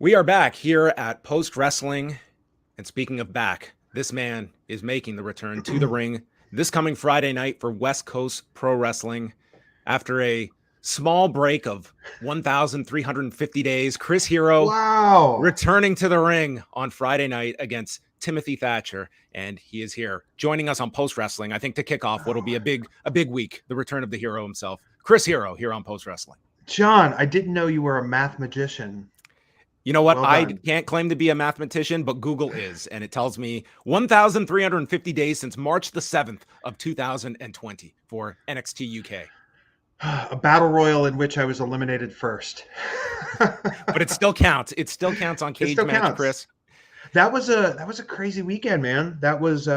We are back here at Post Wrestling. And speaking of back, this man is making the return to the ring this coming Friday night for West Coast Pro Wrestling. After a small break of 1,350 days, Chris Hero Wow. returning to the ring on Friday night against Timothy Thatcher. And he is here joining us on Post Wrestling, I think, to kick off what'll be a big week, the return of the hero himself, Chris Hero, here on Post Wrestling. John, I didn't know you were a math magician. You know what? Well I done. can't claim to be a mathematician, but Google is, and it tells me 1,350 days since March the 7th of 2020 for NXT UK. A battle royal in which I was eliminated first. But it still counts. It still counts on Cage Match, counts. Chris. That was a crazy weekend, man. That was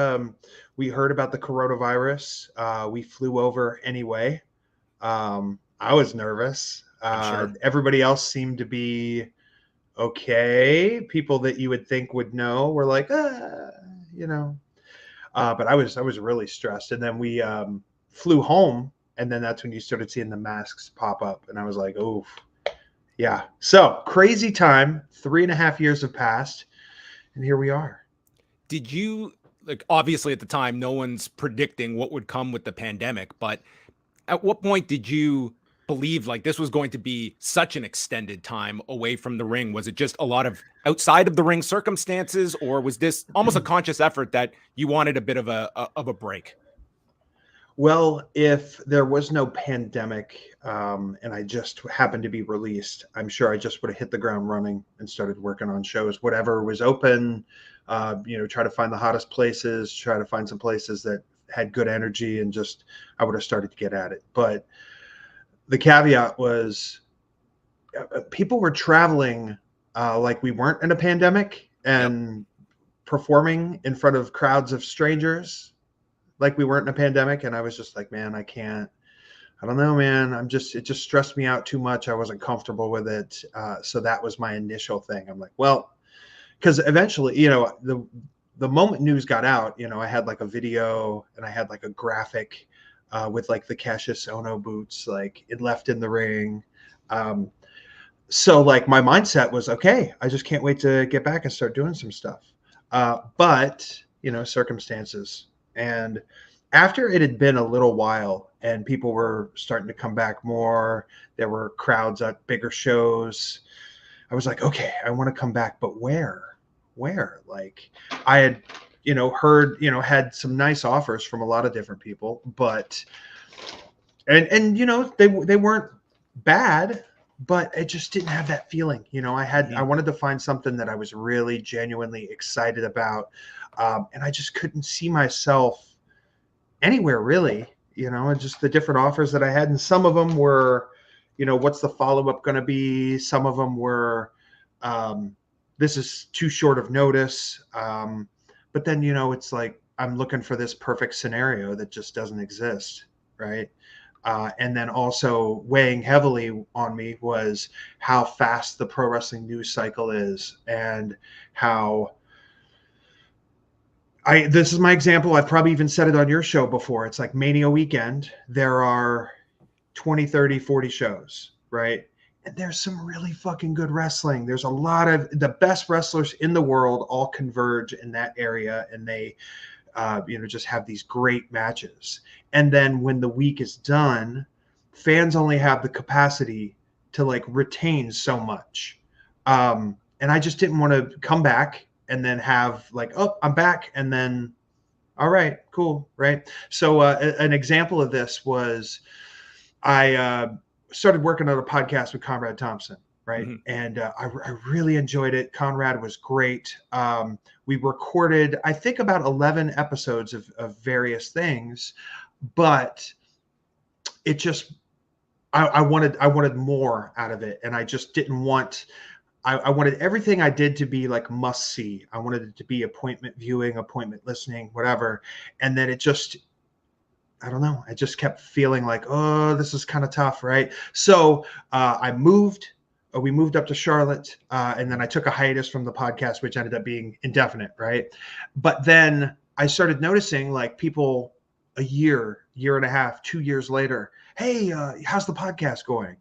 we heard about the coronavirus. We flew over anyway. I was nervous. Sure. Everybody else seemed to be okay. People that you would think would know were like, you know. But I was really stressed. And then we flew home, and then that's when you started seeing the masks pop up, and I was like, oh, yeah. So crazy time. 3.5 years have passed, and here we are. Did you, like, obviously at the time, no one's predicting what would come with the pandemic, but at what point did you believe like this was going to be such an extended time away from the ring? Was it just a lot of outside of the ring circumstances, or was this almost a conscious effort that you wanted a bit of a break? Well, if there was no pandemic and I just happened to be released, I'm sure I just would have hit the ground running and started working on shows, whatever was open, try to find the hottest places, try to find some places that had good energy, and just I would have started to get at it. But the caveat was people were traveling like we weren't in a pandemic, and performing in front of crowds of strangers like we weren't in a pandemic. And I was just like, man, I don't know, man. It just stressed me out too much. I wasn't comfortable with it. So that was my initial thing. I'm like, well, because eventually, the moment news got out, I had like a video and I had like a graphic with like the Cassius Ohno boots, like it left in the ring. So like my mindset was, okay, I just can't wait to get back and start doing some stuff. But, circumstances. And after it had been a little while and people were starting to come back more, there were crowds at bigger shows, I was like, okay, I want to come back, but where? Like I had, heard, had some nice offers from a lot of different people, but, and they weren't bad, but it just didn't have that feeling. I wanted to find something that I was really genuinely excited about. And I just couldn't see myself anywhere really, just the different offers that I had. And some of them were, what's the follow-up going to be? Some of them were, this is too short of notice. But then, it's like, I'm looking for this perfect scenario that just doesn't exist. Right. And then also weighing heavily on me was how fast the pro wrestling news cycle is, and how this is my example. I've probably even said it on your show before. It's like Mania weekend. There are 20, 30, 40 shows, right? And there's some really fucking good wrestling. There's a lot of the best wrestlers in the world all converge in that area, and they just have these great matches. And then when the week is done, fans only have the capacity to like retain so much. And I just didn't want to come back and then have like, oh, I'm back. And then, all right, cool. Right. So an example of this was I started working on a podcast with Conrad Thompson. Right. Mm-hmm. And I really enjoyed it. Conrad was great. We recorded, I think, about 11 episodes of various things, but it just, I wanted more out of it. And I just didn't want, I wanted everything I did to be like must see. I wanted it to be appointment viewing, appointment listening, whatever. And then it just, I don't know. I just kept feeling like, oh, this is kind of tough. Right. So we moved up to Charlotte, and then I took a hiatus from the podcast, which ended up being indefinite, right? But then I started noticing like people a year and a half, 2 years later, hey, how's the podcast going?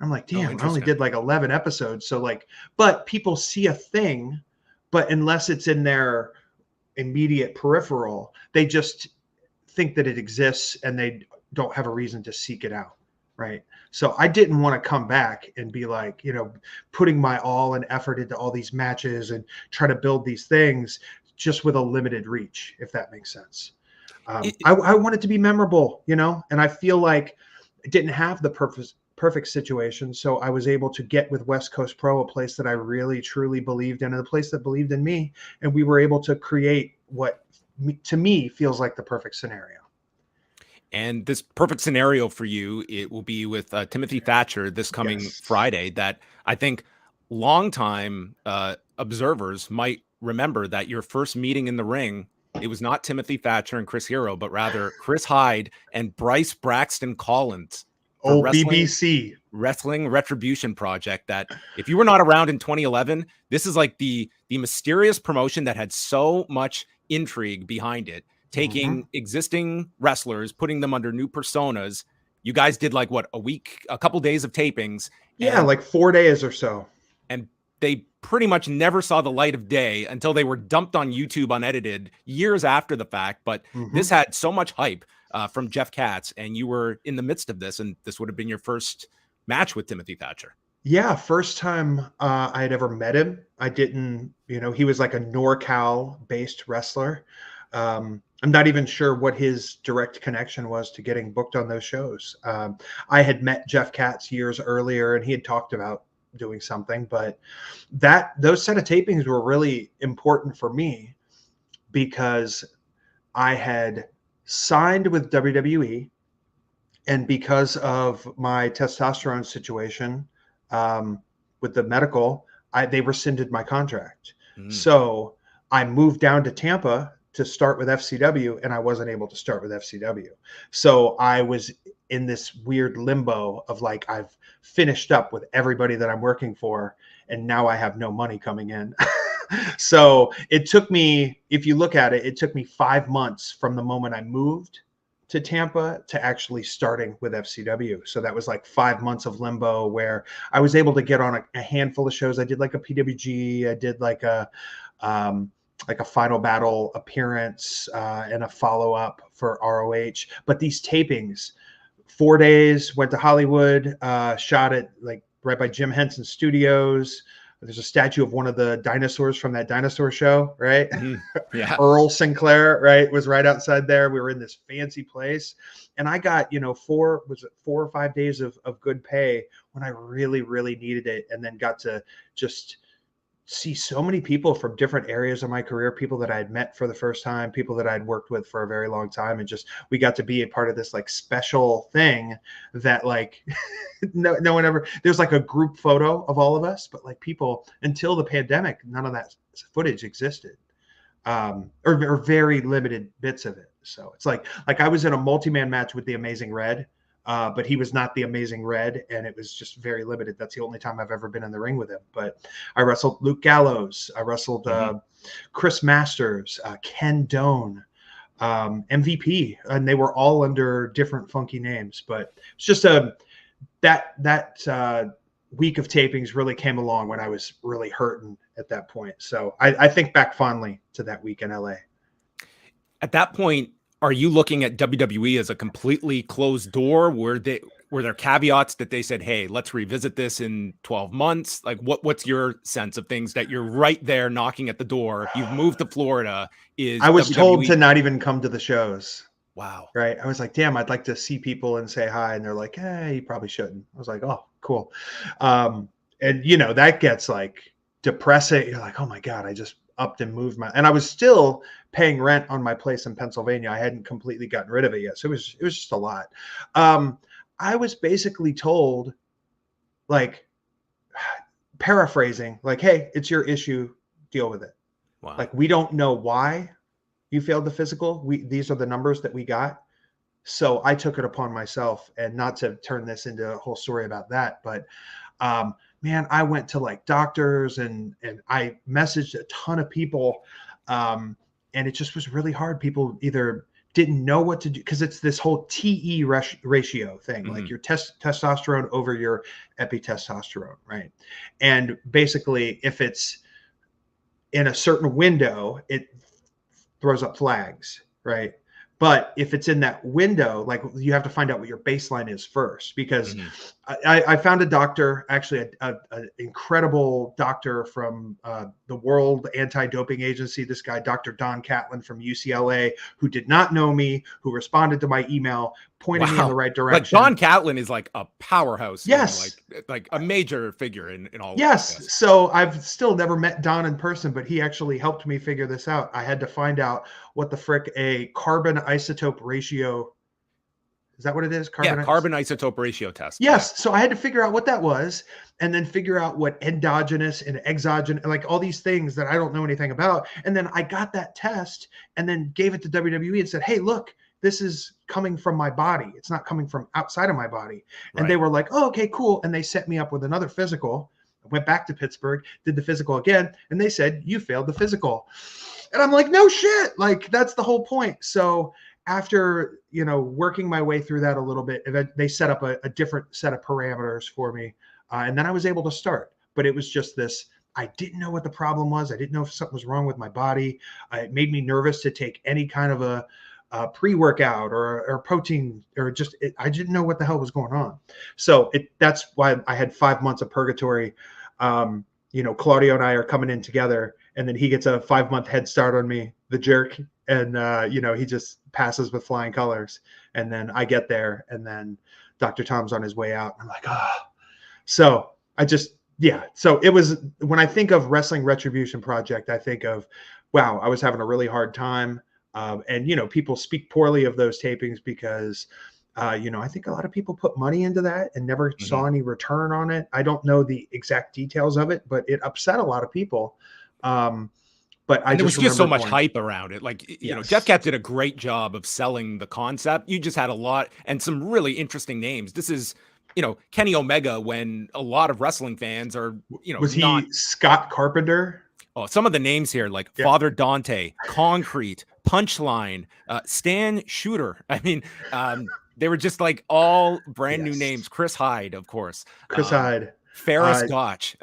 I'm like, Oh, damn, I only interesting. did like 11 episodes. So like, but people see a thing, but unless it's in their immediate peripheral, they just think that it exists and they don't have a reason to seek it out. Right. So I didn't want to come back and be like, putting my all and effort into all these matches and try to build these things just with a limited reach, if that makes sense. It, I want it to be memorable, and I feel like I didn't have the perfect situation. So I was able to get with West Coast Pro, a place that I really, truly believed in, and a place that believed in me. And we were able to create what to me feels like the perfect scenario. And this perfect scenario for you, it will be with Timothy Thatcher this coming Yes. Friday. That I think longtime observers might remember that your first meeting in the ring, it was not Timothy Thatcher and Chris Hero, but rather Chris Hyde and Bryce Braxton Collins for Oh, BBC. Wrestling Retribution Project. That if you were not around in 2011, this is like the mysterious promotion that had so much intrigue behind it, taking existing wrestlers, putting them under new personas. You guys did like what, a couple days of tapings. Yeah, like 4 days or so. And they pretty much never saw the light of day until they were dumped on YouTube unedited years after the fact. But this had so much hype from Jeff Katz, and you were in the midst of this, and this would have been your first match with Timothy Thatcher. Yeah, first time I had ever met him. I didn't, he was like a NorCal-based wrestler. I'm not even sure what his direct connection was to getting booked on those shows. I had met Jeff Katz years earlier, and he had talked about doing something, but those set of tapings were really important for me because I had signed with WWE, and because of my testosterone situation with the medical, they rescinded my contract. So I moved down to Tampa to start with FCW, and I wasn't able to start with FCW. So I was in this weird limbo of like, I've finished up with everybody that I'm working for, and now I have no money coming in. So it took me, if you look at it, it took me 5 months from the moment I moved to Tampa to actually starting with FCW. So that was like 5 months of limbo where I was able to get on a handful of shows. I did like a PWG, I did like a Final Battle appearance and a follow-up for ROH. But these tapings, 4 days, went to Hollywood, shot it like right by Jim Henson Studios. There's a statue of one of the dinosaurs from that dinosaur show, right? Yeah. Earl Sinclair, right, was right outside there. We were in this fancy place. And I got, 4 or 5 days of good pay when I really, really needed it. And then got to just see so many people from different areas of my career, people that I had met for the first time, people that I'd worked with for a very long time. And just, we got to be a part of this like special thing that like, no one ever, there's like a group photo of all of us, but like people until the pandemic, none of that footage existed. Or very limited bits of it. So it's like I was in a multi-man match with the Amazing Red, but he was not the Amazing Red, and it was just very limited. That's the only time I've ever been in the ring with him. But I wrestled Luke Gallows. I wrestled Chris Masters, Ken Doane, MVP, and they were all under different funky names. But it's just that week of tapings really came along when I was really hurting at that point. So I think back fondly to that week in LA. At that point, are you looking at WWE as a completely closed door? Were there caveats that they said, hey, let's revisit this in 12 months? Like what's your sense of things that you're right there knocking at the door? You've moved to Florida. I was WWE... told to not even come to the shows. Wow. Right. I was like, damn, I'd like to see people and say hi. And they're like, hey, you probably shouldn't. I was like, oh, cool. And that gets like depressing. You're like, oh my God, I just upped and moved and I was still paying rent on my place in Pennsylvania. I hadn't completely gotten rid of it yet. So it was just a lot. I was basically told, like, paraphrasing, like, hey, it's your issue, deal with it. Wow. Like, we don't know why you failed the physical. These are the numbers that we got. So I took it upon myself, and not to turn this into a whole story about that, but man, I went to like doctors and I messaged a ton of people. And it just was really hard. People either didn't know what to do, because it's this whole ratio thing, like your testosterone over your epitestosterone, right? And basically, if it's in a certain window, it throws up flags, right? But if it's in that window, like, you have to find out what your baseline is first, because I found a doctor, actually an incredible doctor from the World Anti-Doping Agency, this guy, Dr. Don Catlin from UCLA, who did not know me, who responded to my email, pointed me in the right direction. Like, Don Catlin is like a powerhouse. Yes. Like a major figure in all Yes. of this. So I've still never met Don in person, but he actually helped me figure this out. I had to find out what the frick a carbon isotope ratio. Is that what it is? Carbon isotope ratio test. Yes. Yeah. So I had to figure out what that was, and then figure out what endogenous and exogenous, like all these things that I don't know anything about. And then I got that test and then gave it to WWE and said, hey, look, this is coming from my body. It's not coming from outside of my body. And they were like, oh, okay, cool. And they set me up with another physical. I went back to Pittsburgh, did the physical again. And they said, you failed the physical. And I'm like, no shit. Like, that's the whole point. So after, working my way through that a little bit, they set up a different set of parameters for me. And then I was able to start. But it was just this, I didn't know what the problem was. I didn't know if something was wrong with my body. It made me nervous to take any kind of a pre-workout or protein, or just, I didn't know what the hell was going on. So that's why I had 5 months of purgatory. Claudio and I are coming in together, and then he gets a 5-month head start on me, the jerk. And, he just passes with flying colors. And then I get there, and then Dr. Tom's on his way out. I'm like, So so it was, when I think of Wrestling Retribution Project, I think of, wow, I was having a really hard time. And people speak poorly of those tapings because, I think a lot of people put money into that and never saw any return on it. I don't know the exact details of it, but it upset a lot of people. But there was just so much hype around it. Like, Jeff Cap did a great job of selling the concept. You just had a lot and some really interesting names. This is, Kenny Omega, when a lot of wrestling fans are, was he Scott Carpenter? Oh, some of the names here, like Father Dante, Concrete, Punchline, Stan Shooter. I mean, they were just like all brand new names. Chris Hyde, of course. Chris Hyde. Ferris Gotch.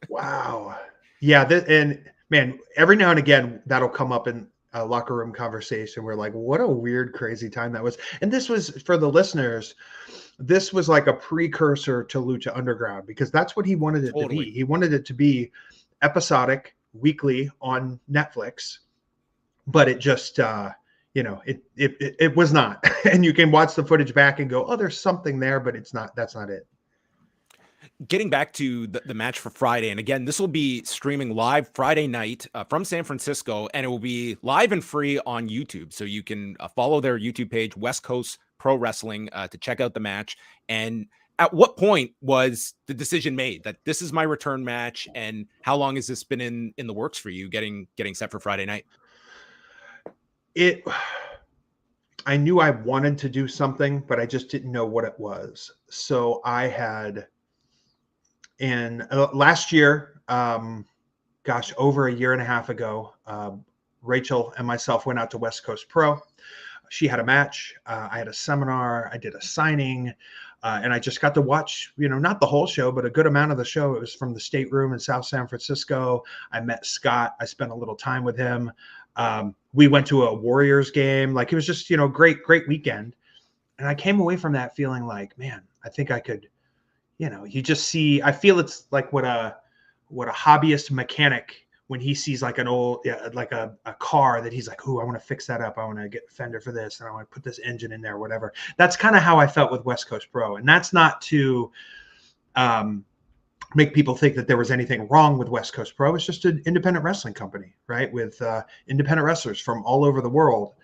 Wow. Yeah. And man, every now and again, that'll come up in a locker room conversation. We're like, what a weird, crazy time that was. And this was, for the listeners, this was like a precursor to Lucha Underground, because that's what he wanted it to be. He wanted it to be episodic, weekly on Netflix, but it just it was not. And you can watch the footage back and go, oh, there's something there, but that's not it. Getting back to the match for Friday, and again, this will be streaming live Friday night from San Francisco, and it will be live and free on YouTube, so you can follow their YouTube page, West Coast Pro Wrestling, to check out the match. And at what point was the decision made that this is my return match, and how long has this been in the works for you, getting set for Friday night? I knew I wanted to do something, but I just didn't know what it was. So I had, last year, over a year and a half ago, Rachel and myself went out to West Coast Pro. She had a match. I had a seminar. I did a signing. And I just got to watch, not the whole show, but a good amount of the show. It was from the State Room in South San Francisco. I met Scott. I spent a little time with him. We went to a Warriors game. Like, it was just, great weekend. And I came away from that feeling like, man, I think I could, you just see, I feel it's like what a hobbyist mechanic, when he sees like an old, like a car that he's like, ooh, I want to fix that up. I want to get a fender for this, and I want to put this engine in there, whatever. That's kind of how I felt with West Coast Pro. And that's not to make people think that there was anything wrong with West Coast Pro. It's just an independent wrestling company, right? With independent wrestlers from all over the world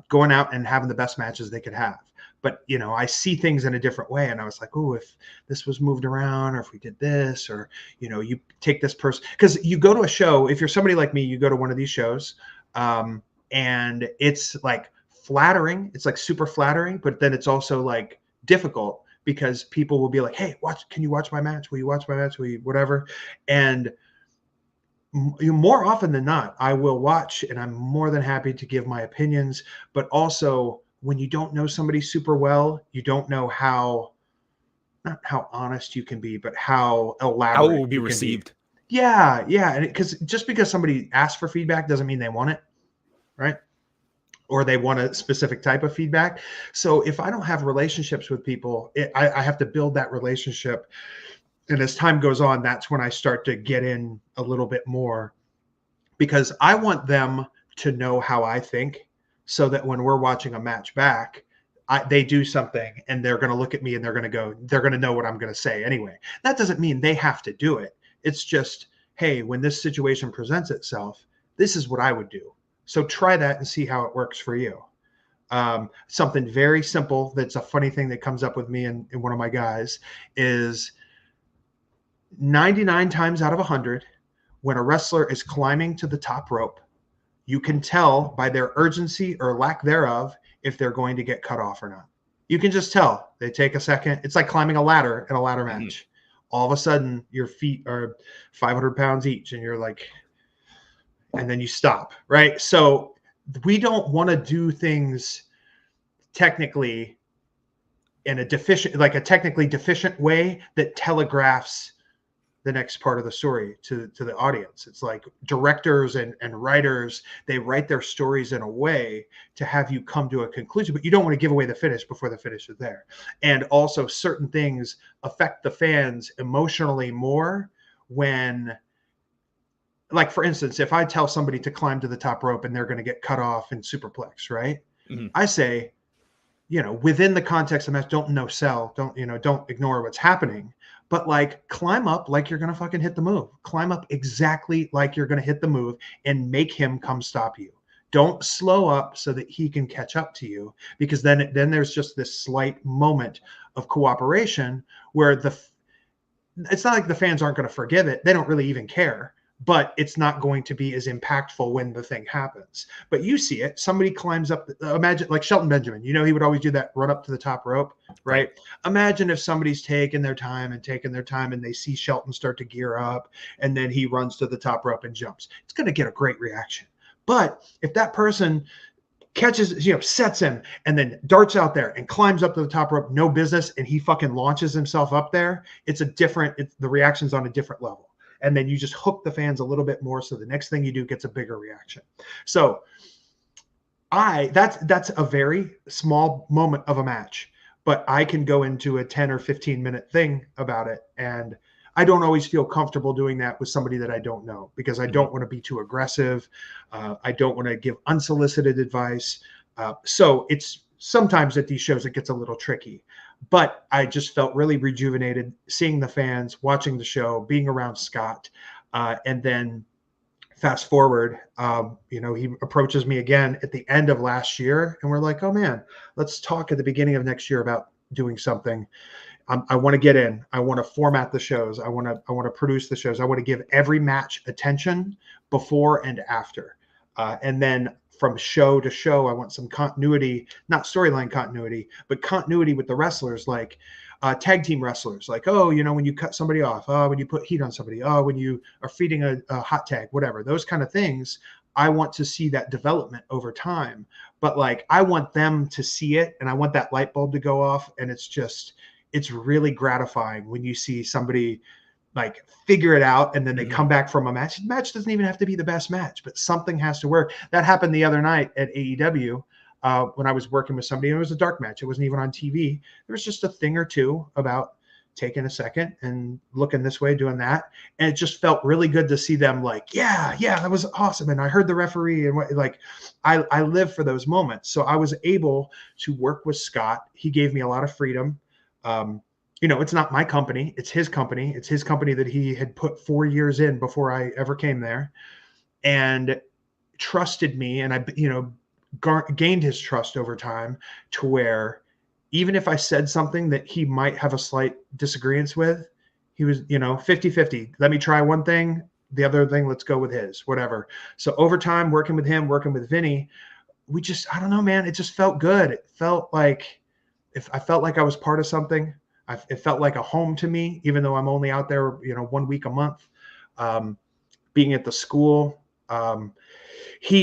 going out and having the best matches they could have. But, I see things in a different way. And I was like, oh, if this was moved around, or if we did this, or, you take this person, because you go to a show, if you're somebody like me, you go to one of these shows, and it's like flattering. It's like super flattering, but then it's also like difficult, because people will be like, hey, can you watch my match? Will you watch my match? Will you, whatever. And more often than not, I will watch, and I'm more than happy to give my opinions. But also, when you don't know somebody super well, you don't know how, not how honest you can be, but how How it elaborate will be you can be. received. Yeah, yeah. And because just because somebody asks for feedback doesn't mean they want it, right? Or they want a specific type of feedback. So if I don't have relationships with people, I have to build that relationship. And as time goes on, that's when I start to get in a little bit more, because I want them to know how I think, so that when we're watching a match back, they do something and they're going to look at me and they're going to know what I'm going to say anyway. That doesn't mean they have to do it. It's just, hey, when this situation presents itself, this is what I would do. So try that and see how it works for you. Something very simple that's a funny thing that comes up with me and one of my guys is 99 times out of 100, when a wrestler is climbing to the top rope, you can tell by their urgency or lack thereof if they're going to get cut off or not. You can just tell. They take a second. It's like climbing a ladder in a ladder match. All of a sudden, your feet are 500 pounds each, and you're like, and then you stop, right? So we don't want to do things technically in a deficient, like a technically deficient way that telegraphs the next part of the story to the audience. It's like directors and writers, they write their stories in a way to have you come to a conclusion, but you don't want to give away the finish before the finish is there. And also certain things affect the fans emotionally more when, like, for instance, if I tell somebody to climb to the top rope and they're going to get cut off in superplex, right? Mm-hmm. I say, within the context of the match, don't sell, don't ignore what's happening, but like climb up like you're going to fucking hit the move. Climb up exactly like you're going to hit the move and make him come stop you. Don't slow up so that he can catch up to you, because then there's just this slight moment of cooperation where it's not like the fans aren't going to forgive it. They don't really even care, but it's not going to be as impactful when the thing happens. But you see it. Somebody climbs up. Imagine like Shelton Benjamin. He would always do that run up to the top rope, right? Imagine if somebody's taking their time and they see Shelton start to gear up and then he runs to the top rope and jumps. It's going to get a great reaction. But if that person catches, sets him and then darts out there and climbs up to the top rope, no business, and he fucking launches himself up there, the reaction's on a different level. And then you just hook the fans a little bit more, so the next thing you do gets a bigger reaction. So that's a very small moment of a match, but I can go into a 10 or 15 minute thing about it. And I don't always feel comfortable doing that with somebody that I don't know, because I don't want to be too aggressive. I don't want to give unsolicited advice. So it's sometimes at these shows, it gets a little tricky. But I just felt really rejuvenated seeing the fans, watching the show, being around Scott. And then fast forward, he approaches me again at the end of last year. And we're like, oh, man, let's talk at the beginning of next year about doing something. I want to get in. I want to format the shows. I want to produce the shows. I want to give every match attention before and after. And then from show to show, I want some continuity, not storyline continuity, but continuity with the wrestlers, like tag team wrestlers. Like, when you cut somebody off, when you put heat on somebody, when you are feeding a hot tag, whatever, those kind of things. I want to see that development over time. But like, I want them to see it, and I want that light bulb to go off. And it's really gratifying when you see somebody like figure it out and then they come back from a match. The match doesn't even have to be the best match, but something has to work. That happened the other night at AEW when I was working with somebody, and it was a dark match. It wasn't even on TV. There was just a thing or two about taking a second and looking this way, doing that. And it just felt really good to see them like, yeah, that was awesome. And I heard the referee, and I live for those moments. So I was able to work with Scott. He gave me a lot of freedom. It's not my company. It's his company. It's his company that he had put 4 years in before I ever came there, and trusted me. And I, gained his trust over time, to where even if I said something that he might have a slight disagreement with, he was, 50-50. Let me try one thing. The other thing, let's go with his, whatever. So over time, working with him, working with Vinny, I don't know, man, it just felt good. It felt like, I felt like I was part of something. It felt like a home to me, even though I'm only out there, 1 week a month. being at the school.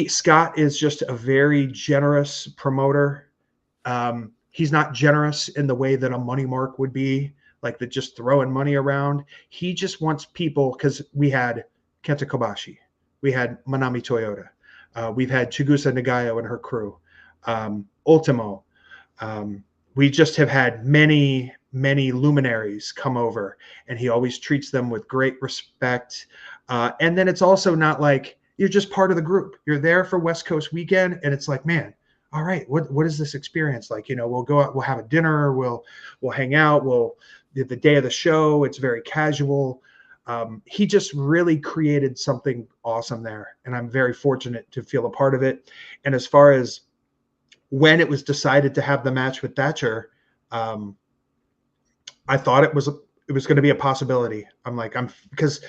Scott is just a very generous promoter. He's not generous in the way that a Money Mark would be, like that just throwing money around. He just wants people, because we had Kenta Kobashi, we had Manami Toyota, we've had Chigusa Nagayo and her crew, Ultimo. We just have had many luminaries come over, and he always treats them with great respect. And then it's also not like you're just part of the group. You're there for West Coast weekend, and it's like, man, all right, what is this experience like? We'll go out, we'll have a dinner, we'll hang out, the day of the show, it's very casual. He just really created something awesome there, and I'm very fortunate to feel a part of it. And as far as when it was decided to have the match with Thatcher, I thought it was going to be a possibility. Because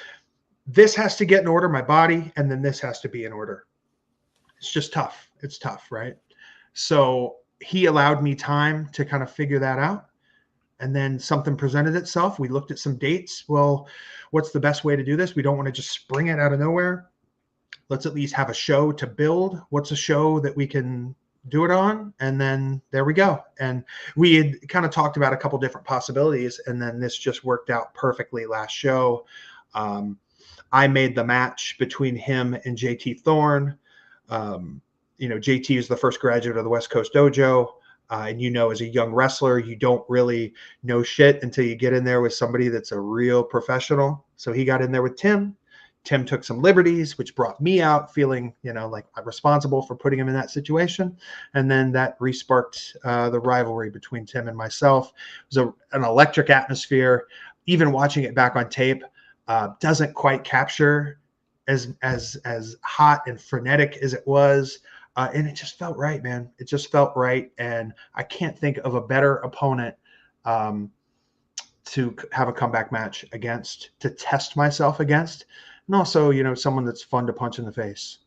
this has to get in order, my body, and then this has to be in order. It's just tough. It's tough, right? So he allowed me time to kind of figure that out. And then something presented itself. We looked at some dates. Well, what's the best way to do this? We don't want to just spring it out of nowhere. Let's at least have a show to build. What's a show that we can do it on? And then there we go. And we had kind of talked about a couple different possibilities, and then this just worked out perfectly last show. I made the match between him and JT Thorne. JT is the first graduate of the West Coast Dojo. And as a young wrestler, you don't really know shit until you get in there with somebody that's a real professional. So he got in there with Tim. Tim took some liberties, which brought me out feeling, like I'm responsible for putting him in that situation. And then that re-sparked the rivalry between Tim and myself. It was an electric atmosphere. Even watching it back on tape doesn't quite capture as hot and frenetic as it was. And it just felt right, man. It just felt right. And I can't think of a better opponent to have a comeback match against, to test myself against. And also, someone that's fun to punch in the face.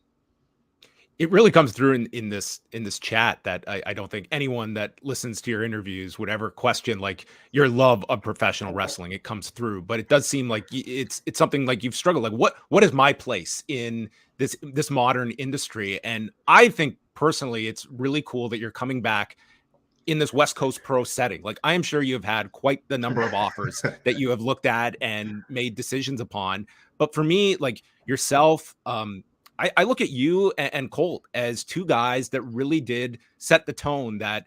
It really comes through in this chat that I don't think anyone that listens to your interviews would ever question like your love of professional wrestling. It comes through, but it does seem like it's something like you've struggled. Like what is my place in this modern industry? And I think personally, it's really cool that you're coming back in this West Coast pro setting. Like I am sure you have had quite the number of offers that you have looked at and made decisions upon. But for me, like yourself, I look at you and Colt as two guys that really did set the tone that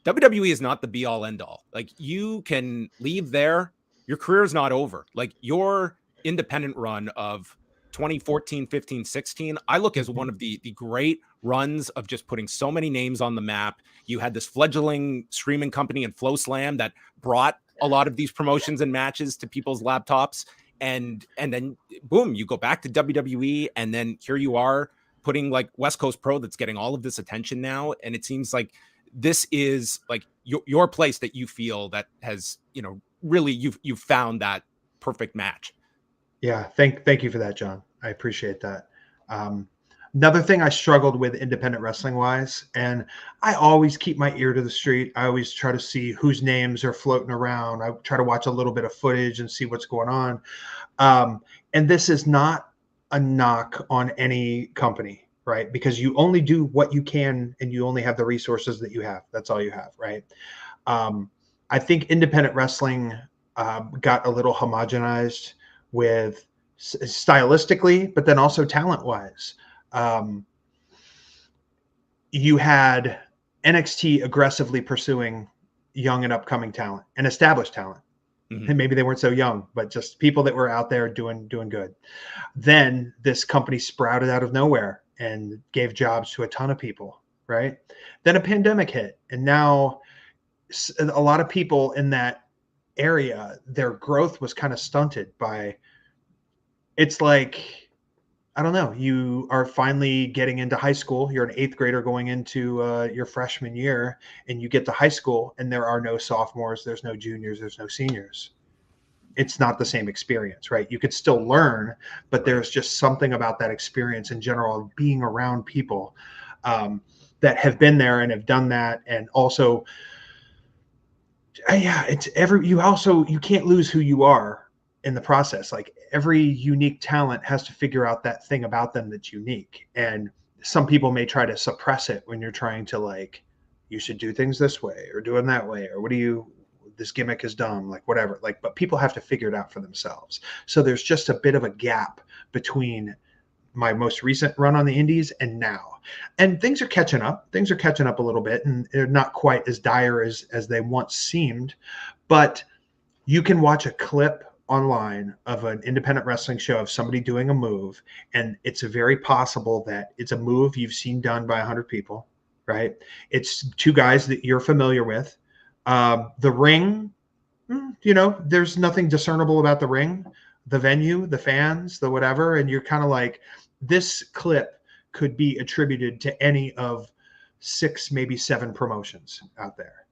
WWE is not the be all end all. Like you can leave there. Your career is not over. Like your independent run of 2014, 15, 16, I look as one of the great runs of just putting so many names on the map. You had this fledgling streaming company in Flow Slam that brought a lot of these promotions and matches to people's laptops. And then boom, you go back to WWE, and then here you are putting like West Coast Pro that's getting all of this attention now. And it seems like this is like your place that you feel that has, really you've found that perfect match. Yeah. Thank you for that, John. I appreciate that. Another thing I struggled with independent wrestling wise, and I always keep my ear to the street. I always try to see whose names are floating around. I try to watch a little bit of footage and see what's going on. And this is not a knock on any company, right? Because you only do what you can, and you only have the resources that you have. That's all you have, right? I think independent wrestling got a little homogenized with stylistically, but then also talent wise. You had NXT aggressively pursuing young and upcoming talent and established talent. Mm-hmm. And maybe they weren't so young, but just people that were out there doing good. Then this company sprouted out of nowhere and gave jobs to a ton of people, right? Then a pandemic hit, and now a lot of people in that area, their growth was kind of stunted by, it's like, I don't know, you are finally getting into high school. You're an 8th grader going into your freshman year, and you get to high school and there are no sophomores, there's no juniors, there's no seniors. It's not the same experience, right? You could still learn, but there's just something about that experience in general of being around people that have been there and have done that. And also, you can't lose who you are in the process. Like every unique talent has to figure out that thing about them that's unique. And some people may try to suppress it when you're trying to like, you should do things this way or do them that way, or this gimmick is dumb, like whatever. Like, but people have to figure it out for themselves. So there's just a bit of a gap between my most recent run on the indies and now. And things are catching up. Things are catching up a little bit, and they're not quite as dire as they once seemed. But you can watch a clip online of an independent wrestling show of somebody doing a move, and it's very possible that it's a move you've seen done by 100 people, right? It's two guys that you're familiar with. The ring, there's nothing discernible about the ring, the venue, the fans, the whatever, and you're kind of like, this clip could be attributed to any of 6, maybe 7 promotions out there.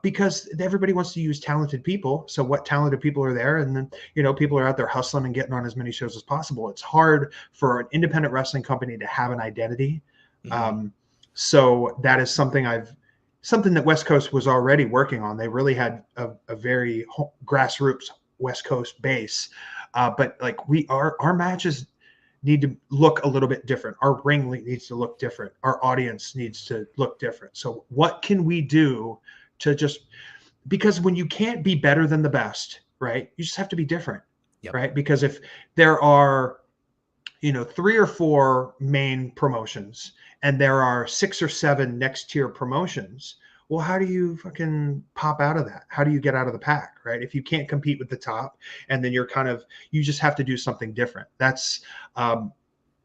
Because everybody wants to use talented people. So what talented people are there? And then, people are out there hustling and getting on as many shows as possible. It's hard for an independent wrestling company to have an identity. Mm-hmm. So that is something that West Coast was already working on. They really had a very grassroots West Coast base. But like our matches need to look a little bit different. Our ring needs to look different. Our audience needs to look different. So what can we do to because when you can't be better than the best, right? You just have to be different, yep. Right? Because if there are, 3 or 4 main promotions and there are 6 or 7 next tier promotions, well, how do you fucking pop out of that? How do you get out of the pack, right? If you can't compete with the top, and then you just have to do something different. That's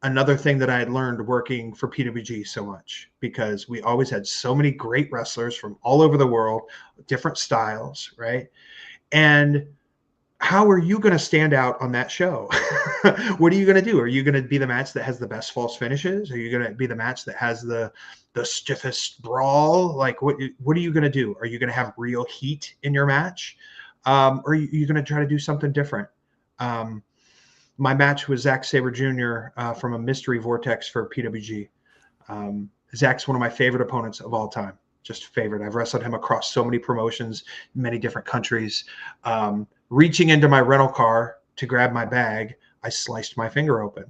another thing that I had learned working for PWG so much, because we always had so many great wrestlers from all over the world, different styles, right? And how are you going to stand out on that show? What are you going to do? Are you going to be the match that has the best false finishes? Are you going to be the match that has the stiffest brawl? Like, what are you going to do? Are you going to have real heat in your match? Or are you going to try to do something different? My match with Zack Sabre Jr. From a Mystery Vortex for PWG. Zach's one of my favorite opponents of all time. Just favorite. I've wrestled him across so many promotions, many different countries. Reaching into my rental car to grab my bag, I sliced my finger open.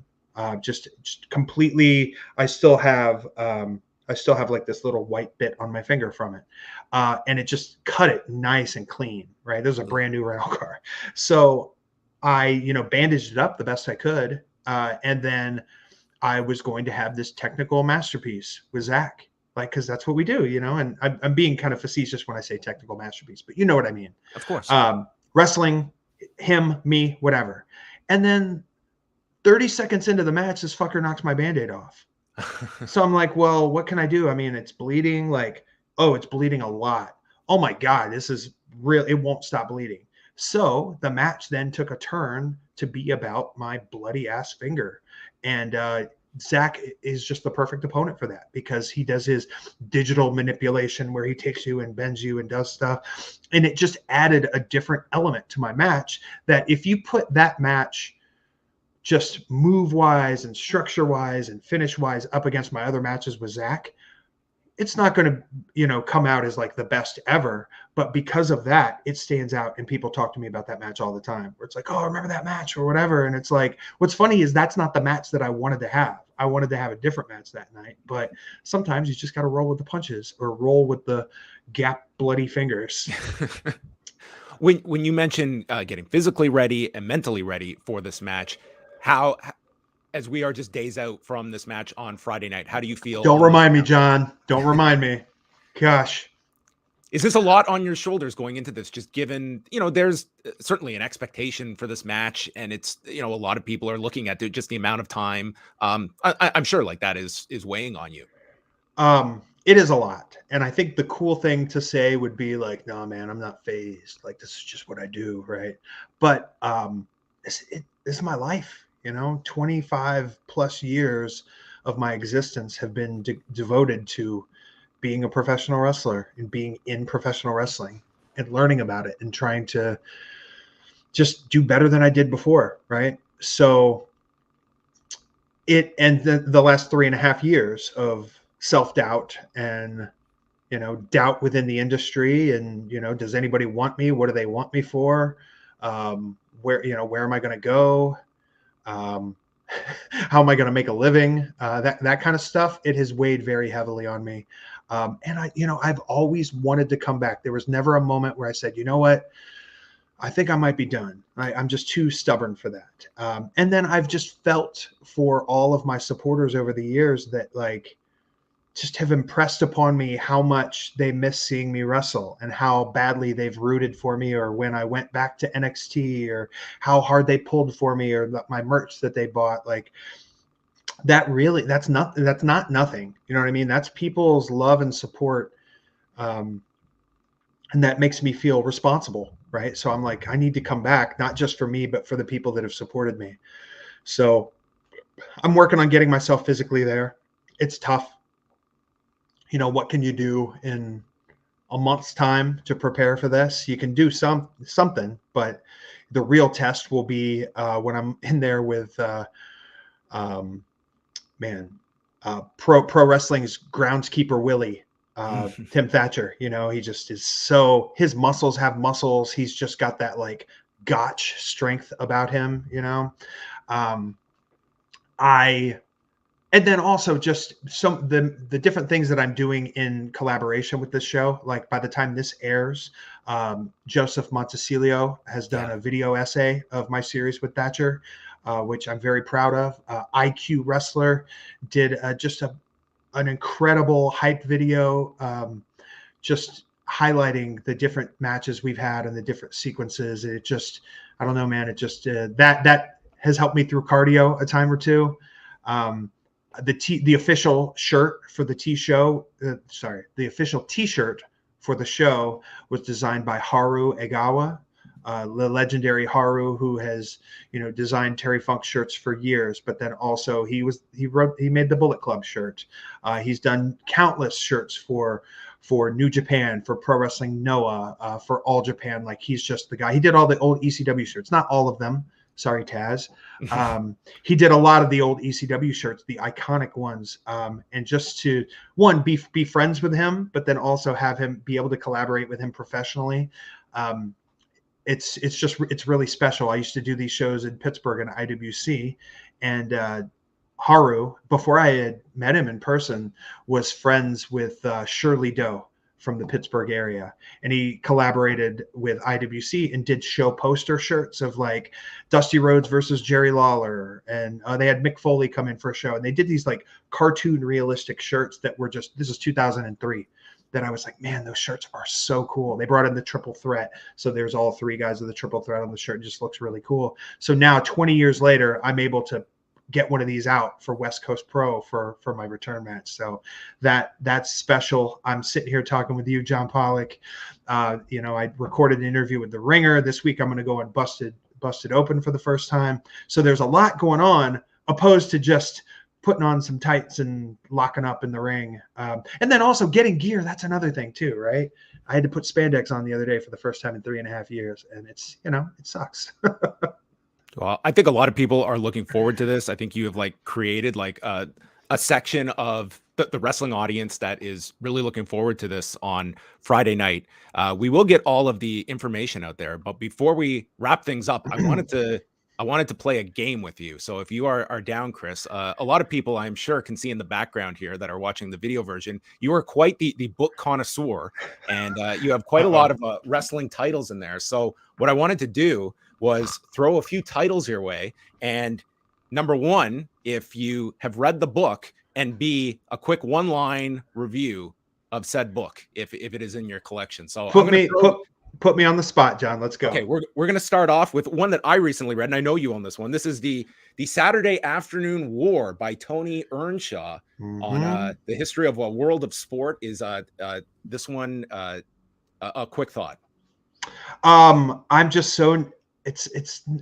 Just completely. I still have like this little white bit on my finger from it, and it just cut it nice and clean. Right, this is a brand new rental car, so I bandaged it up the best I could, and then I was going to have this technical masterpiece with Zach. Like, because that's what we do, and I'm being kind of facetious when I say technical masterpiece, but you know what I mean. Of course. Wrestling, him, me, whatever. And then 30 seconds into the match, this fucker knocks my Band-Aid off. So I'm like, well, what can I do? I mean, it's bleeding. Like, oh, it's bleeding a lot. Oh my God, this is real. It won't stop bleeding. So the match then took a turn to be about my bloody ass finger. And Zach is just the perfect opponent for that, because he does his digital manipulation where he takes you and bends you and does stuff. And it just added a different element to my match, that if you put that match just move wise and structure wise and finish wise up against my other matches with Zach, it's not going to, come out as like the best ever. But because of that, it stands out. And people talk to me about that match all the time, where it's like, oh, remember that match or whatever. And it's like, what's funny is that's not the match that I wanted to have. I wanted to have a different match that night. But sometimes you just got to roll with the punches, or roll with the gap bloody fingers. When you mention getting physically ready and mentally ready for this match, how, as we are just days out from this match on Friday night, how do you feel? Don't remind me, John. Don't remind me. Gosh. Is this a lot on your shoulders going into this, just given, there's certainly an expectation for this match, and it's, a lot of people are looking at just the amount of time. I'm sure like that is weighing on you. It is a lot. And I think the cool thing to say would be like, no, man, I'm not phased. Like, this is just what I do. Right. But this is my life. 25 plus years of my existence have been devoted to being a professional wrestler and being in professional wrestling and learning about it and trying to just do better than I did before. Right. So the last 3.5 years of self-doubt and, doubt within the industry, and, does anybody want me? What do they want me for? where am I going to go? Um, how am I going to make a living? That kind of stuff. It has weighed very heavily on me. And I've always wanted to come back. There was never a moment where I said, you know what? I think I might be done. I'm just too stubborn for that. And then I've just felt for all of my supporters over the years that like just have impressed upon me how much they miss seeing me wrestle and how badly they've rooted for me, or when I went back to NXT, or how hard they pulled for me, or my merch that they bought. Like that's not nothing. You know what I mean? That's people's love and support. And that makes me feel responsible. Right. So I'm like, I need to come back, not just for me, but for the people that have supported me. So I'm working on getting myself physically there. It's tough. What can you do in a month's time to prepare for this? You can do something, but the real test will be when I'm in there with pro wrestling's groundskeeper Willie, Tim Thatcher. He just is his muscles have muscles. He's just got that like gotch strength about him. And then also just some the different things that I'm doing in collaboration with this show. Like by the time this airs, Joseph Montecilio has done a video essay of my series with Thatcher, which I'm very proud of. IQ Wrestler did just an incredible hype video, just highlighting the different matches we've had and the different sequences. It just, I don't know, man. It just that has helped me through cardio a time or two. The official shirt for the the official T-shirt for the show was designed by Haru Egawa, the legendary Haru, who has designed Terry Funk shirts for years. But then also he made the Bullet Club shirt. He's done countless shirts for New Japan, for Pro Wrestling Noah, for All Japan. Like he's just the guy. He did all the old ECW shirts, not all of them. Sorry, Taz. He did a lot of the old ECW shirts, the iconic ones. And just to be friends with him, but then also have him be able to collaborate with him professionally. It's really special. I used to do these shows in Pittsburgh and IWC, and Haru, before I had met him in person, was friends with Shirley Doe from the Pittsburgh area. And he collaborated with IWC and did show poster shirts of like Dusty Rhodes versus Jerry Lawler. And they had Mick Foley come in for a show. And they did these like cartoon realistic shirts that were this is 2003, that I was like, man, those shirts are so cool. They brought in the triple threat. So there's all three guys of the triple threat on the shirt. It just looks really cool. So now 20 years later, I'm able to get one of these out for West Coast Pro for my return match. So that's special. I'm sitting here talking with you, John Pollock. I recorded an interview with The Ringer. This week I'm going to go on Busted Open for the first time. So there's a lot going on, opposed to just putting on some tights and locking up in the ring. And then also getting gear. That's another thing too, right? I had to put spandex on the other day for the first time in 3.5 years. And it's, it sucks. Well, I think a lot of people are looking forward to this. I think you have created a section of the wrestling audience that is really looking forward to this on Friday night. We will get all of the information out there, but before we wrap things up, I wanted to play a game with you. So if you are down, Chris, a lot of people I'm sure can see in the background here that are watching the video version, you are quite the book connoisseur, and you have quite a lot of wrestling titles in there. So what I wanted to do was throw a few titles your way. And number one, if you have read the book, and B, a quick one-line review of said book, if it is in your collection. So put me on the spot, John. Let's go. Okay, we're going to start off with one that I recently read, and I know you own this one. This is the Saturday Afternoon War by Tony Earnshaw on the history of a world of sport. Is this one a quick thought? I'm just so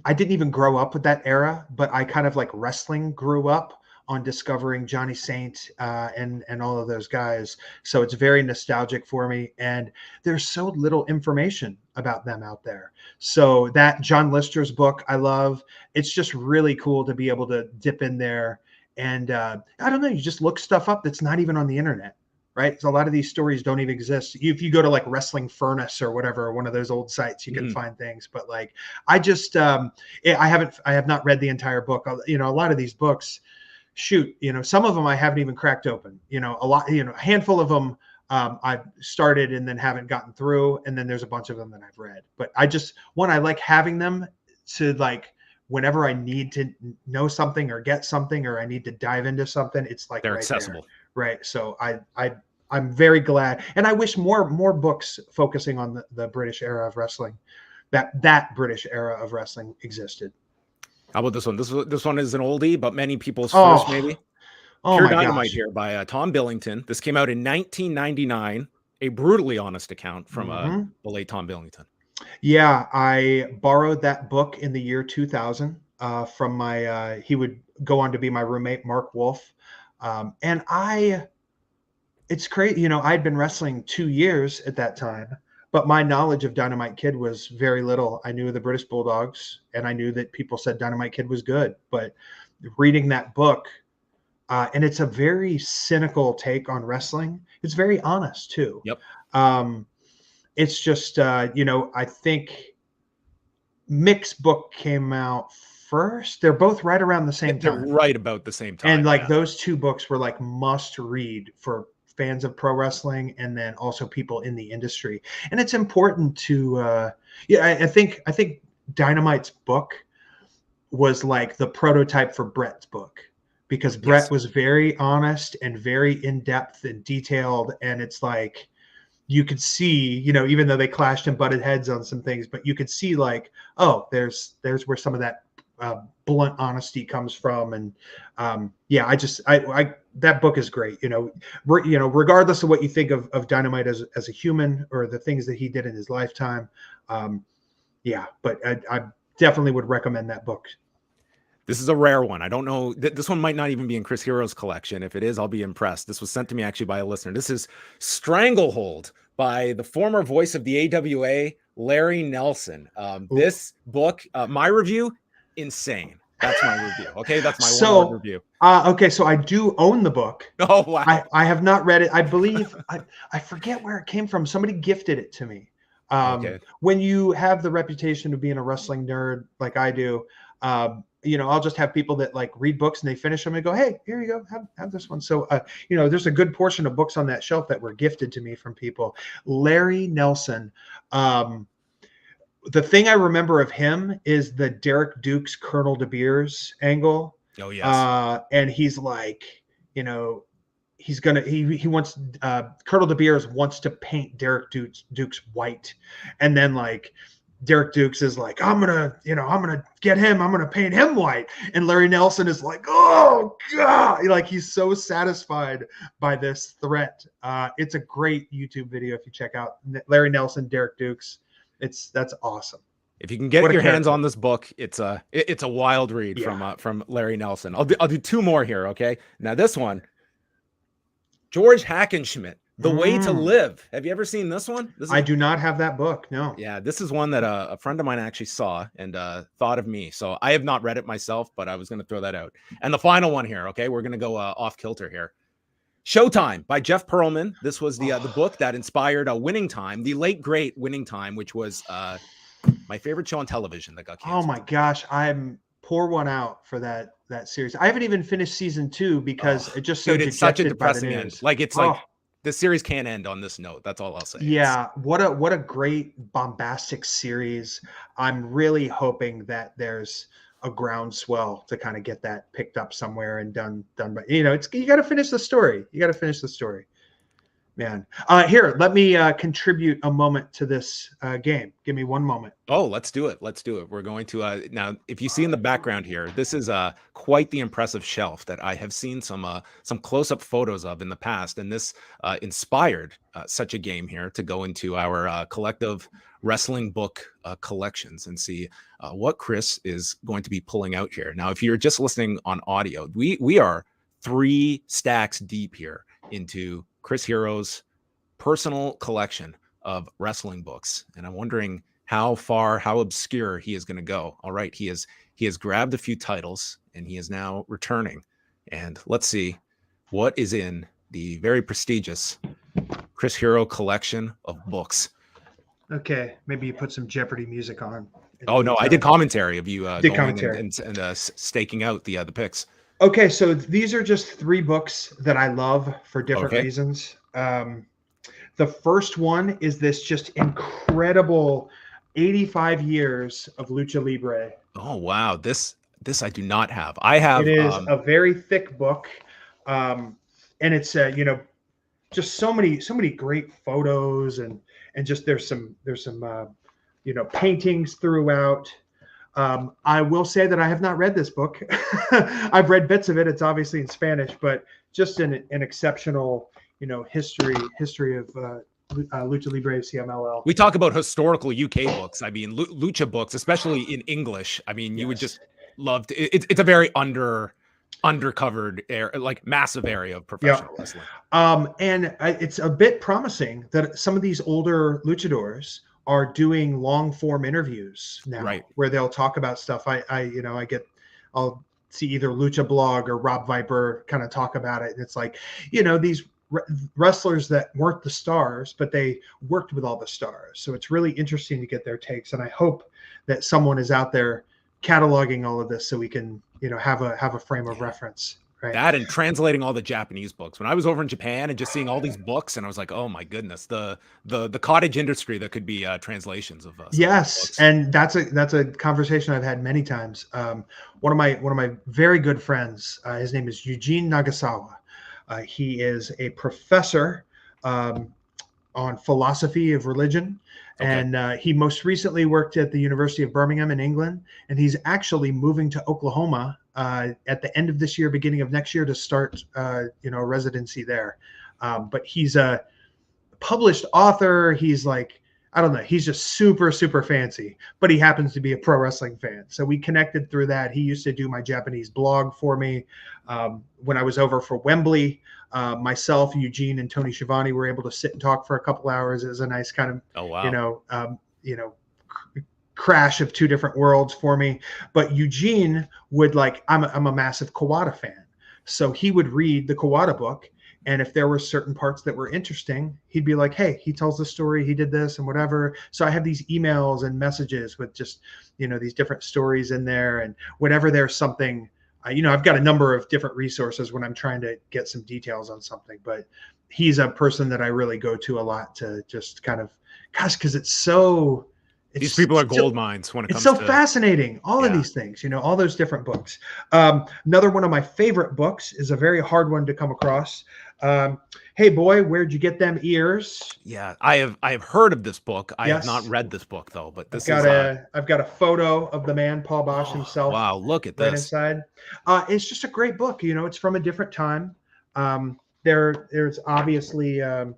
I didn't even grow up with that era, but I kind of like wrestling grew up on discovering Johnny Saint and all of those guys. So it's very nostalgic for me. And there's so little information about them out there. So that John Lister's book, I love. It's just really cool to be able to dip in there. And I don't know, you just look stuff up that's not even on the internet, right? So a lot of these stories don't even exist. If you go to like Wrestling Furnace or whatever, one of those old sites, you can find things. But like, I just, I have not read the entire book. A lot of these books, shoot, some of them I haven't even cracked open. A handful of them I've started and then haven't gotten through, and then there's a bunch of them that I've read. But I like having them to like, whenever I need to know something or get something, or I need to dive into something, it's like they're right accessible. There, right? So I'm very glad, and I wish more books focusing on the British era of wrestling, that British era of wrestling existed. How about this one? This one is an oldie, but many people's first, maybe. Pure Dynamite here by Tom Billington. This came out in 1999. A brutally honest account from the late Tom Billington. Yeah, I borrowed that book in the year 2000 from my. He would go on to be my roommate, Mark Wolf, and it's crazy. I'd been wrestling 2 years at that time, but my knowledge of Dynamite Kid was very little. I knew the British Bulldogs, and I knew that people said Dynamite Kid was good. But reading that book, and it's a very cynical take on wrestling. It's very honest too. Yep. It's just, I think Mick's book came out first. They're both right around the same time. They're right about the same time. And like those two books were like must read for fans of pro wrestling, and then also people in the industry. And it's important to, I think Dynamite's book was like the prototype for Brett's book, because Brett was very honest and very in-depth and detailed. And it's like, you could see, even though they clashed and butted heads on some things, but you could see like, oh, there's where some of that blunt honesty comes from. And that book is great. Regardless of what you think of Dynamite as a human or the things that he did in his lifetime. But I definitely would recommend that book. This is a rare one. I don't know. This one might not even be in Chris Hero's collection. If it is, I'll be impressed. This was sent to me actually by a listener. This is Stranglehold by the former voice of the AWA, Larry Nelson. This book, my review, insane. That's my review. Okay, that's my one-word review. Okay, so I do own the book. Oh, wow. I have not read it. I believe, I forget where it came from. Somebody gifted it to me. When you have the reputation of being a wrestling nerd like I do, I'll just have people that like read books and they finish them and go, hey, here you go, have this one. So, there's a good portion of books on that shelf that were gifted to me from people. Larry Nelson. The thing I remember of him is the Derek Dukes, Colonel De Beers angle. Oh, yes. And he's like, he wants, Colonel De Beers wants to paint Derek Dukes white. And then like, Derek Dukes is like, I'm gonna get him. I'm gonna paint him white. And Larry Nelson is like, oh God, like he's so satisfied by this threat. It's a great YouTube video if you check out Larry Nelson, Derek Dukes. That's awesome. If you can get your hands on this book, it's a wild read from Larry Nelson. I'll do two more here. Okay, now this one, George Hackenschmidt. The Way to Live. Have you ever seen this one? I do not have that book. No. Yeah, this is one that a friend of mine actually saw and thought of me. So I have not read it myself, but I was going to throw that out. And the final one here, okay? We're going to go off kilter here. Showtime by Jeff Pearlman. This was the book that inspired Winning Time, the late great Winning Time, which was my favorite show on television that got canceled. Oh my gosh, pour one out for that series. I haven't even finished season 2 because it just it's such a depressing end. Like it's like the series can't end on this note. That's all I'll say. Yeah, what a great bombastic series. I'm really hoping that there's a groundswell to kind of get that picked up somewhere and done. But you got to finish the story. Man. Here, let me contribute a moment to this game. Give me one moment. Oh, let's do it. We're going to now. If you see in the background here, this is quite the impressive shelf that I have seen some close-up photos of in the past, and this inspired such a game here to go into our collective wrestling book collections and see what Chris is going to be pulling out here. Now, if you're just listening on audio, we are 3 stacks deep here into Chris Hero's personal collection of wrestling books. And I'm wondering how obscure he is going to go. All right. He has grabbed a few titles and he is now returning. And let's see what is in the very prestigious Chris Hero collection of books. Okay, maybe you put some Jeopardy music on. Oh no, I did commentary of you did going commentary. and staking out the picks. Okay, so these are just 3 books that I love for different Okay. reasons. The first one is this just incredible 85 years of Lucha Libre. Oh wow, this I do not have. I have. It is a very thick book, and it's just so many great photos and just there's some paintings throughout. I will say that I have not read this book. I've read bits of it. It's obviously in Spanish, but just an exceptional history of Lucha Libre CMLL. We talk about historical UK books. I mean, Lucha books, especially in English. I mean, you would just love to. It's a very undercovered like massive area of professional wrestling. And it's a bit promising that some of these older luchadors are doing long form interviews now, right, where they'll talk about stuff. I'll see either Lucha Blog or Rob Viper kind of talk about it, and it's like, these wrestlers that weren't the stars, but they worked with all the stars. So it's really interesting to get their takes, and I hope that someone is out there cataloging all of this so we can have a frame of reference. Right. That and translating all the Japanese books. When I was over in Japan and just seeing all these books, and I was like, oh my goodness, the cottage industry that could be translations of yes, and that's a conversation I've had many times. One of my very good friends, his name is Eugene Nagasawa. He is a professor on philosophy of religion. Okay. And he most recently worked at the University of Birmingham in England, and he's actually moving to Oklahoma at the end of this year, beginning of next year, to start a residency there. But he's a published author. He's like, I don't know, he's just super, super fancy, but he happens to be a pro wrestling fan. So we connected through that. He used to do my Japanese blog for me. When I was over for Wembley, myself, Eugene, and Tony Schiavone were able to sit and talk for a couple hours. It was a nice kind of, crash of 2 different worlds for me. But Eugene would I'm a massive Kawada fan. So he would read the Kawada book, and if there were certain parts that were interesting, he'd be like, hey, he tells the story, he did this and whatever. So I have these emails and messages with just, these different stories in there, and whenever there's something, I've got a number of different resources when I'm trying to get some details on something, but he's a person that I really go to a lot to just kind of, because these people are gold mines when it comes to. It's so fascinating. All of these things, all those different books. Another one of my favorite books is a very hard one to come across. Hey boy, where'd you get them ears? Yeah, I have heard of this book. I have not read this book though, but I've got a photo of the man, Paul Bosch himself. Wow, look at right this. Inside. It's just a great book. It's from a different time. There's obviously a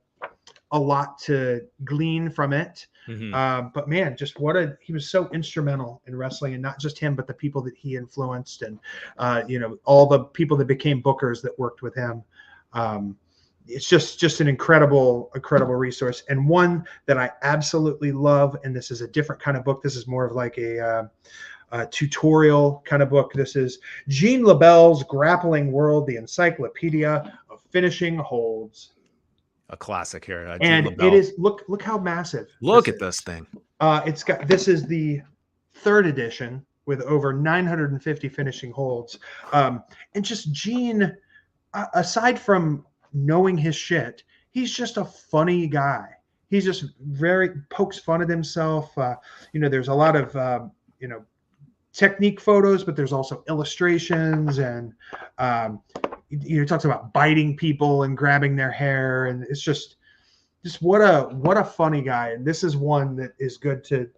lot to glean from it. Mm-hmm. But man, just he was so instrumental in wrestling, and not just him, but the people that he influenced, and all the people that became bookers that worked with him. It's just an incredible resource, and one that I absolutely love. And this is a different kind of book. This is more of like a tutorial kind of book. This is Gene LaBelle's Grappling World, the Encyclopedia of Finishing Holds. A classic here. And it is, look how massive. Look at this thing. This is the 3rd edition with over 950 finishing holds. And just Gene, aside from knowing his shit, he's just a funny guy. He's just pokes fun at himself. There's a lot of, technique photos, but there's also illustrations, and he talks about biting people and grabbing their hair, and it's just what a funny guy. And this is one that is good to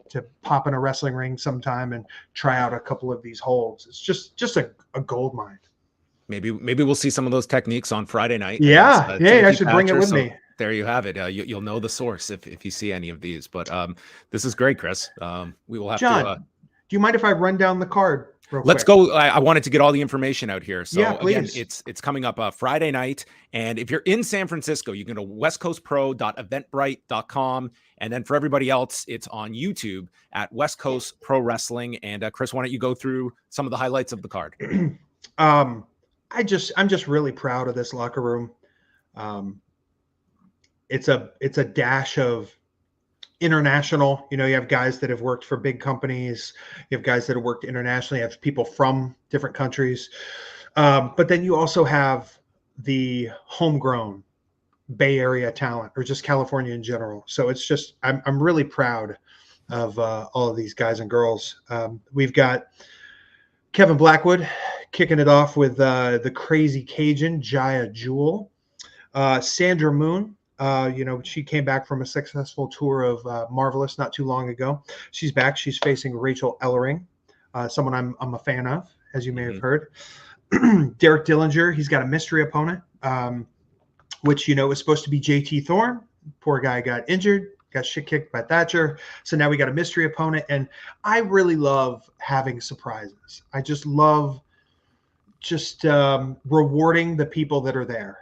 pop in a wrestling ring sometime and try out a couple of these holds. It's just a gold mine. Maybe we'll see some of those techniques on Friday night. Yeah, I should bring it with me. There you have it. You'll know the source if you see any of these. But this is great, Chris. We will have John, to. Do you mind if I run down the card? Let's go. I wanted to get all the information out here. So again, it's coming up Friday night. And if you're in San Francisco, you can go to westcoastpro.eventbrite.com. And then for everybody else, it's on YouTube at West Coast Pro Wrestling. And Chris, why don't you go through some of the highlights of the card? I'm just really proud of this locker room. it's a dash of international. You have guys that have worked for big companies. You have guys that have worked internationally. You have people from different countries. But then you also have the homegrown Bay Area talent, or just California in general. So it's just, I'm really proud of all of these guys and girls. We've got Kevin Blackwood kicking it off with the Crazy Cajun, Jaya Jewel. Sandra Moon, she came back from a successful tour of Marvelous not too long ago. She's back. She's facing Rachel Ellering, someone I'm a fan of, as you may have heard. Derek Dillinger, he's got a mystery opponent, which, was supposed to be JT Thorne. Poor guy got injured, got shit kicked by Thatcher. So now we got a mystery opponent. And I really love having surprises. I just love rewarding the people that are there.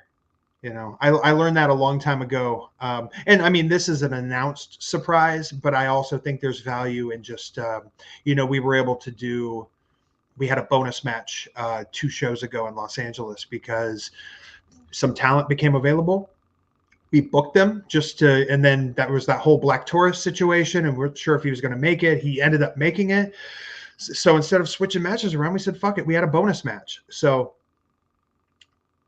I learned that a long time ago. And I mean, this is an announced surprise, but I also think there's value in just, we were able to we had a bonus match 2 shows ago in Los Angeles because some talent became available. We booked them and then that was that whole Black Taurus situation, and we're sure if he was going to make it. He ended up making it. So instead of switching matches around, we said, fuck it. We had a bonus match. So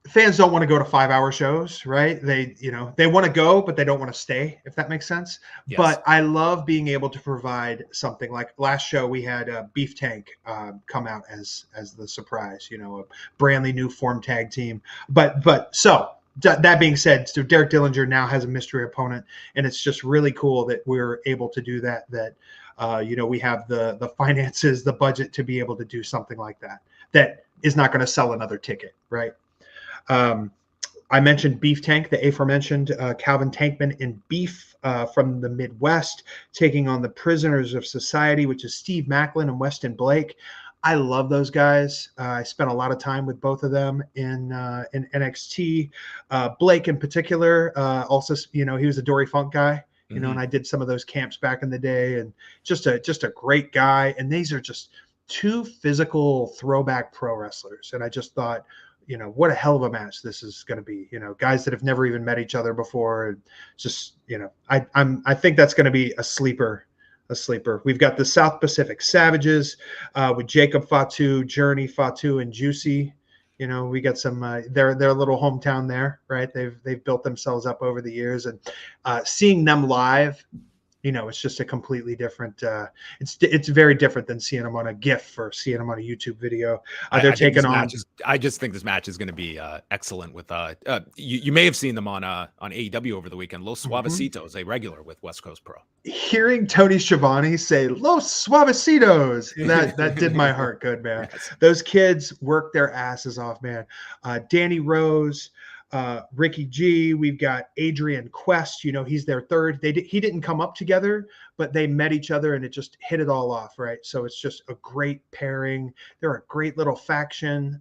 fans don't want to go to 5-hour shows, right? They want to go, but they don't want to stay, if that makes sense. Yes. But I love being able to provide something. Like last show, we had Beef Tank come out as the surprise, a brand new formed tag team. But so that being said, so Derek Dillinger now has a mystery opponent, and it's just really cool that we're able to do that. We have the finances, the budget to be able to do something like that. That is not going to sell another ticket, right? I mentioned Beef Tank, the aforementioned Calvin Tankman in Beef from the Midwest, taking on the Prisoners of Society, which is Steve Macklin and Weston Blake. I love those guys. I spent a lot of time with both of them in NXT. Blake in particular, also, he was a Dory Funk guy, and I did some of those camps back in the day, and just a great guy. And these are just 2 physical throwback pro wrestlers. And I just thought, what a hell of a match this is going to be. Guys that have never even met each other before. And just, I think that's going to be a sleeper. We've got the South Pacific Savages with Jacob Fatu, Journey Fatu, and Juicy. We got some their little hometown there, right? They've built themselves up over the years, and seeing them live, it's just a completely different. It's very different than seeing them on a GIF or seeing them on a YouTube video. They're taking on. I just think this match is going to be excellent. With you may have seen them on AEW over the weekend. Los Suavecitos, a regular with West Coast Pro. Hearing Tony Schiavone say Los Suavecitos, that did my heart good, man. Yes. Those kids work their asses off, man. Danny Rose. Ricky G, we've got Adrian Quest, he's their third. He didn't come up together, but they met each other and it just hit it all off, right? So it's just a great pairing. They're a great little faction.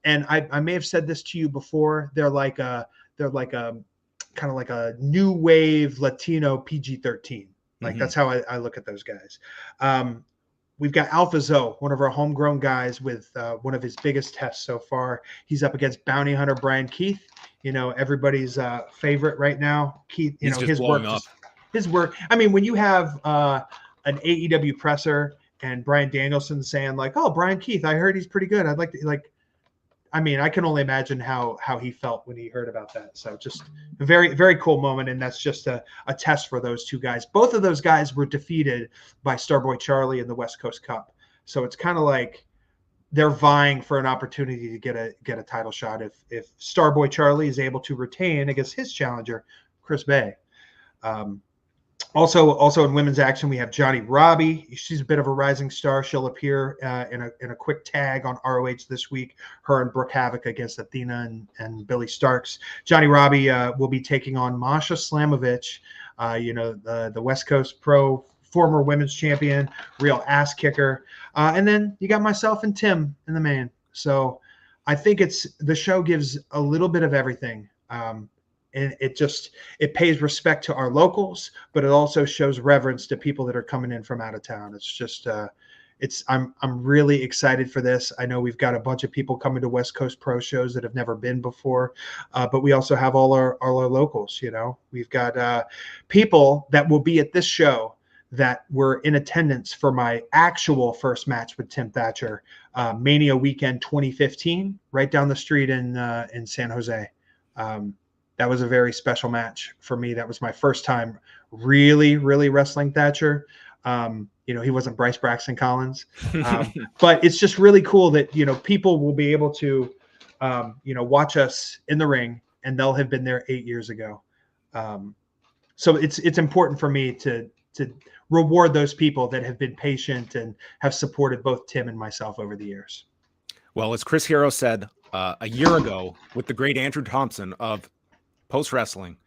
And I may have said this to you before. They're like a kind of like a new wave Latino PG-13. Like that's how I look at those guys. We've got Alpha Zoe, one of our homegrown guys, with one of his biggest tests so far. He's up against bounty hunter Brian Keith, everybody's favorite right now. Keith, his work. I mean, when you have an AEW presser and Brian Danielson saying like, "Oh, Brian Keith, I heard he's pretty good. I'd like to I can only imagine how he felt when he heard about that. So just a very, very cool moment. And that's just a test for those 2 guys. Both of those guys were defeated by Starboy Charlie in the West Coast Cup. So it's kind of like they're vying for an opportunity to get a title shot. If Starboy Charlie is able to retain against his challenger, Chris Bay. Also in women's action, we have Johnny Robbie. She's a bit of a rising star. She'll appear in a quick tag on ROH this week. Her and Brooke Havoc against Athena and Billy Starks. Johnny Robbie will be taking on Masha Slamovich, the West Coast Pro former women's champion, real ass kicker. And then you got myself and Tim in the main. So I think the show gives a little bit of everything. And it pays respect to our locals, but it also shows reverence to people that are coming in from out of town. It's just I'm really excited for this. I know we've got a bunch of people coming to West Coast Pro shows that have never been before, but we also have all our locals. We've got people that will be at this show that were in attendance for my actual first match with Tim Thatcher, Mania Weekend 2015, right down the street in San Jose. That was a very special match for me. That was my first time really wrestling Thatcher. He wasn't Bryce Braxton Collins, but it's just really cool that, people will be able to, watch us in the ring, and they'll have been there 8 years ago. So it's important for me to reward those people that have been patient and have supported both Tim and myself over the years. Well, as Chris Hero said a year ago with the great Andrew Thompson of Post Wrestling,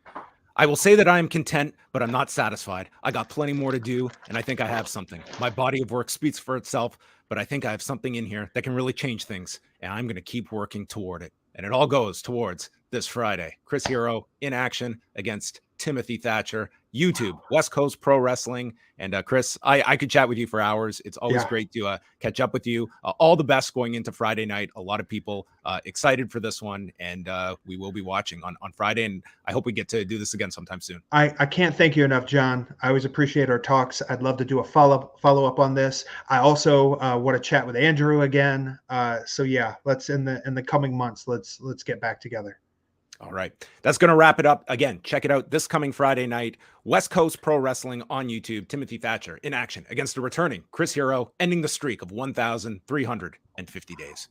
I will say that I am content, but I'm not satisfied. I got plenty more to do, and I think I have something. My body of work speaks for itself, but I think I have something in here that can really change things, and I'm going to keep working toward it. And it all goes towards this Friday. Chris Hero in action against Timothy Thatcher. YouTube, West Coast Pro Wrestling. And Chris, I could chat with you for hours. It's always great to catch up with you. All the best going into Friday night. A lot of people excited for this one, and we will be watching on Friday. And I hope we get to do this again sometime soon. I can't thank you enough, John. I always appreciate our talks. I'd love to do a follow up on this. I also want to chat with Andrew again. So yeah, let's in the coming months, let's get back together. All right. That's going to wrap it up. Again, check it out this coming Friday night. West Coast Pro Wrestling on YouTube. Timothy Thatcher in action against a returning Chris Hero, ending the streak of 1,350 days.